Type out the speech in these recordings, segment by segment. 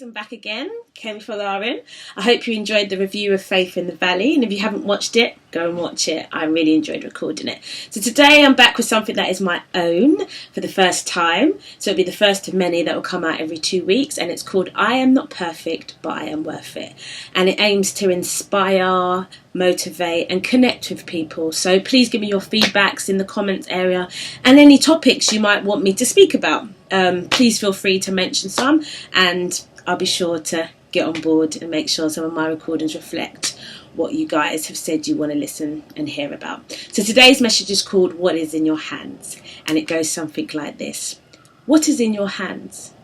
I'm back again, Kemi Folarin. I hope you enjoyed the review of Faith in the Valley, and if you haven't watched it, go and watch it. I really enjoyed recording it. So today I'm back with something that is my own for the first time. So it'll be the first of many that will come out every 2 weeks, and it's called I Am Not Perfect, But I Am Worth It. And it aims to inspire, motivate and connect with people. So please give me your feedbacks in the comments area and any topics you might want me to speak about. Please feel free to mention some, and I'll be sure to get on board and make sure some of my recordings reflect what you guys have said you want to listen and hear about. So today's message is called What is in Your Hands, and it goes something like this. What is in your hands?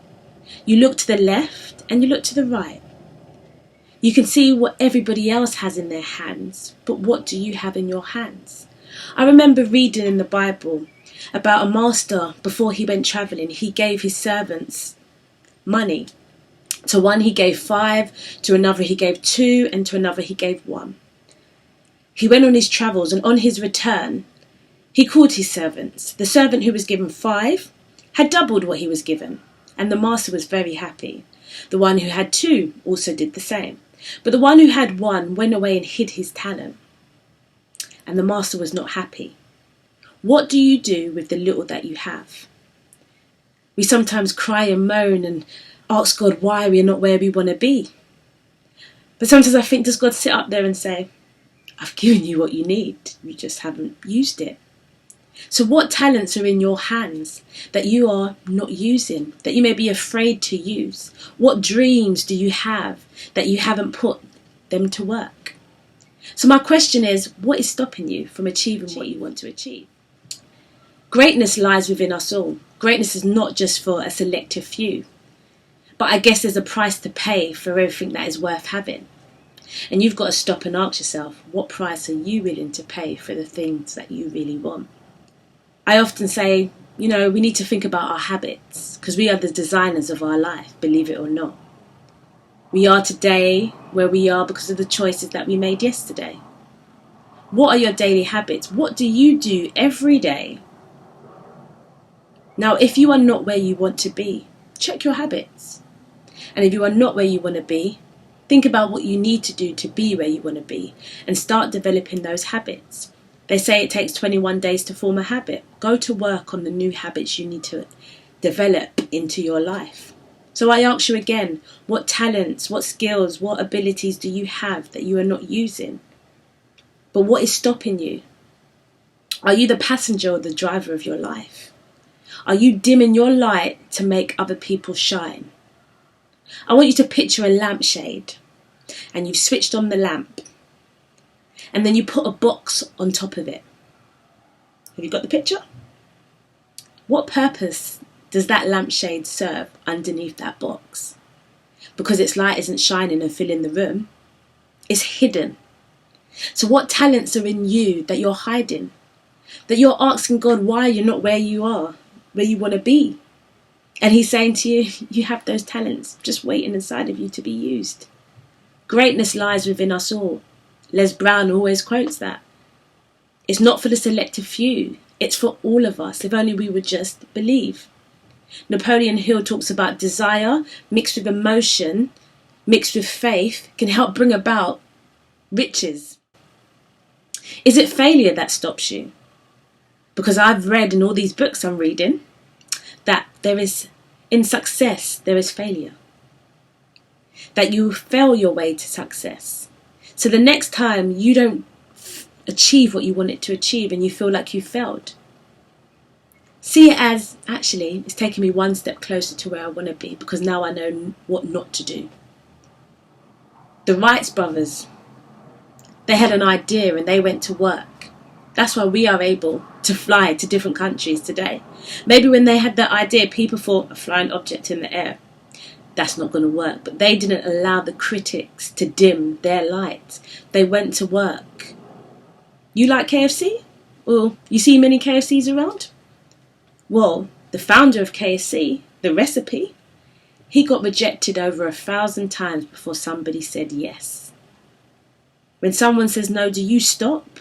You look to the left and you look to the right. You can see what everybody else has in their hands, but what do you have in your hands? I remember reading in the Bible about a master before he went travelling. He gave his servants money. To one he gave 5, to another he gave 2, and to another he gave 1. He went on his travels, and on his return he called his servants. The servant who was given 5 had doubled what he was given, and the master was very happy. The one who had 2 also did the same. But the one who had 1 went away and hid his talent, and the master was not happy. What do you do with the little that you have? We sometimes cry and moan and ask God why we are not where we want to be. But sometimes I think, does God sit up there and say, I've given you what you need, you just haven't used it? So what talents are in your hands that you are not using, that you may be afraid to use? What dreams do you have that you haven't put them to work? So my question is, what is stopping you from achieving what you want to achieve? Greatness lies within us all. Greatness is not just for a selective few. But I guess there's a price to pay for everything that is worth having. And you've got to stop and ask yourself, what price are you willing to pay for the things that you really want? I often say, we need to think about our habits, because we are the designers of our life, believe it or not. We are today where we are because of the choices that we made yesterday. What are your daily habits? What do you do every day? Now, if you are not where you want to be, check your habits. And if you are not where you want to be, think about what you need to do to be where you want to be and start developing those habits. They say it takes 21 days to form a habit. Go to work on the new habits you need to develop into your life. So I ask you again, what talents, what skills, what abilities do you have that you are not using? But what is stopping you? Are you the passenger or the driver of your life? Are you dimming your light to make other people shine? I want you to picture a lampshade, and you've switched on the lamp, and then you put a box on top of it. Have you got the picture? What purpose does that lampshade serve underneath that box? Because its light isn't shining and filling the room. It's hidden. So what talents are in you that you're hiding? That you're asking God why you're not where you are, where you want to be? And he's saying to you, you have those talents just waiting inside of you to be used. Greatness lies within us all. Les Brown always quotes that. It's not for the selective few. It's for all of us, if only we would just believe. Napoleon Hill talks about desire mixed with emotion, mixed with faith, can help bring about riches. Is it failure that stops you? Because I've read in all these books I'm reading that in success there is failure. That you fail your way to success. So the next time you don't achieve what you wanted to achieve and you feel like you failed, see it as, actually, it's taking me one step closer to where I want to be, because now I know what not to do. The Wright brothers, they had an idea and they went to work. That's why we are able to fly to different countries today. Maybe when they had that idea, people thought a flying object in the air, that's not going to work. But they didn't allow the critics to dim their light. They went to work. You like KFC? Well, you see many KFCs around? Well, the founder of KFC, the recipe, he got rejected over 1,000 times before somebody said yes. When someone says no, do you stop?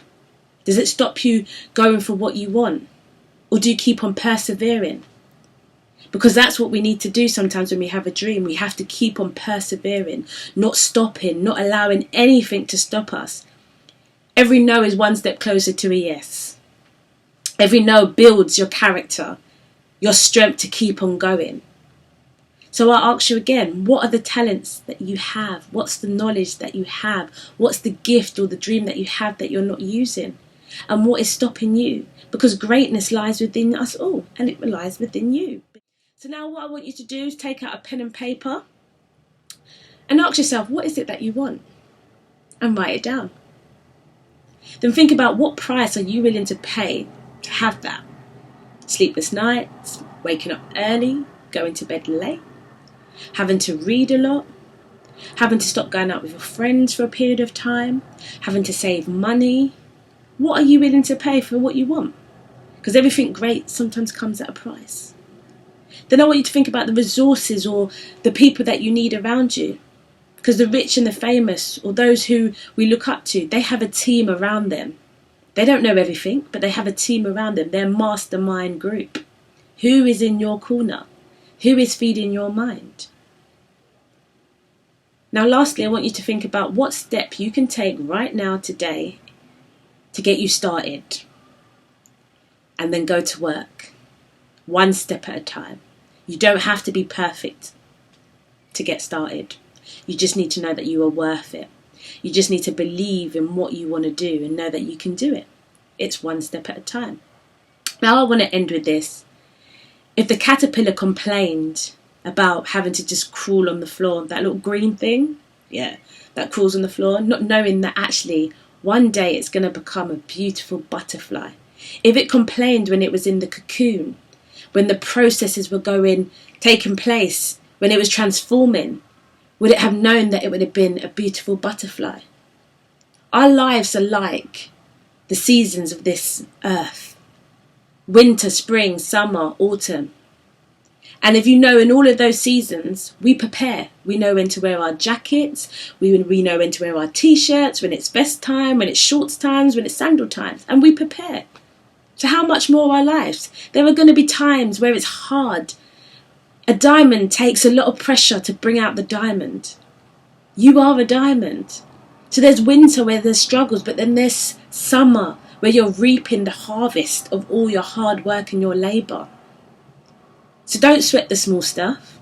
Does it stop you going for what you want? Or do you keep on persevering? Because that's what we need to do sometimes when we have a dream. We have to keep on persevering, not stopping, not allowing anything to stop us. Every no is one step closer to a yes. Every no builds your character, your strength to keep on going. So I ask you again, what are the talents that you have? What's the knowledge that you have? What's the gift or the dream that you have that you're not using? And what is stopping you? Because greatness lies within us all, and it lies within you. So now what I want you to do is take out a pen and paper and ask yourself, what is it that you want? And write it down. Then think about, what price are you willing to pay to have that? Sleepless nights, waking up early, going to bed late, having to read a lot, having to stop going out with your friends for a period of time, having to save money. What are you willing to pay for what you want? Because everything great sometimes comes at a price. Then I want you to think about the resources or the people that you need around you. Because the rich and the famous, or those who we look up to, they have a team around them. They don't know everything, but they have a team around them. They're a mastermind group. Who is in your corner? Who is feeding your mind? Now, lastly, I want you to think about what step you can take right now today to get you started. And then go to work. One step at a time. You don't have to be perfect to get started. You just need to know that you are worth it. You just need to believe in what you want to do and know that you can do it. It's one step at a time. Now I want to end with this. If the caterpillar complained about having to just crawl on the floor, that little green thing, that crawls on the floor, not knowing that actually one day it's going to become a beautiful butterfly. If it complained when it was in the cocoon, when the processes were taking place, when it was transforming, would it have known that it would have been a beautiful butterfly? Our lives are like the seasons of this earth. Winter, spring, summer, autumn. And if you know, in all of those seasons, we prepare. We know when to wear our jackets. We know when to wear our t-shirts, when it's vest time, when it's shorts times, when it's sandal times. And we prepare. So how much more our lives? There are going to be times where it's hard. A diamond takes a lot of pressure to bring out the diamond. You are a diamond. So there's winter where there's struggles, but then there's summer where you're reaping the harvest of all your hard work and your labour. So don't sweat the small stuff.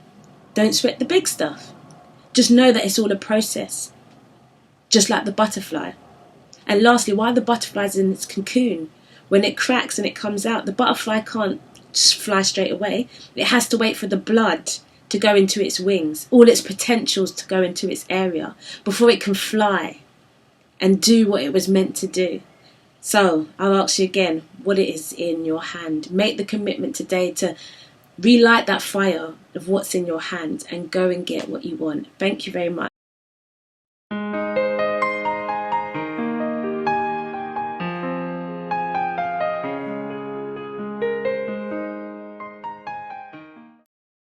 Don't sweat the big stuff. Just know that it's all a process. Just like the butterfly. And lastly, while the butterfly's in its cocoon, when it cracks and it comes out, the butterfly can't fly straight away. It has to wait for the blood to go into its wings, all its potentials to go into its area before it can fly and do what it was meant to do. So I'll ask you again, what it is in your hand. Make the commitment today to relight that fire of what's in your hand and go and get what you want. Thank you very much.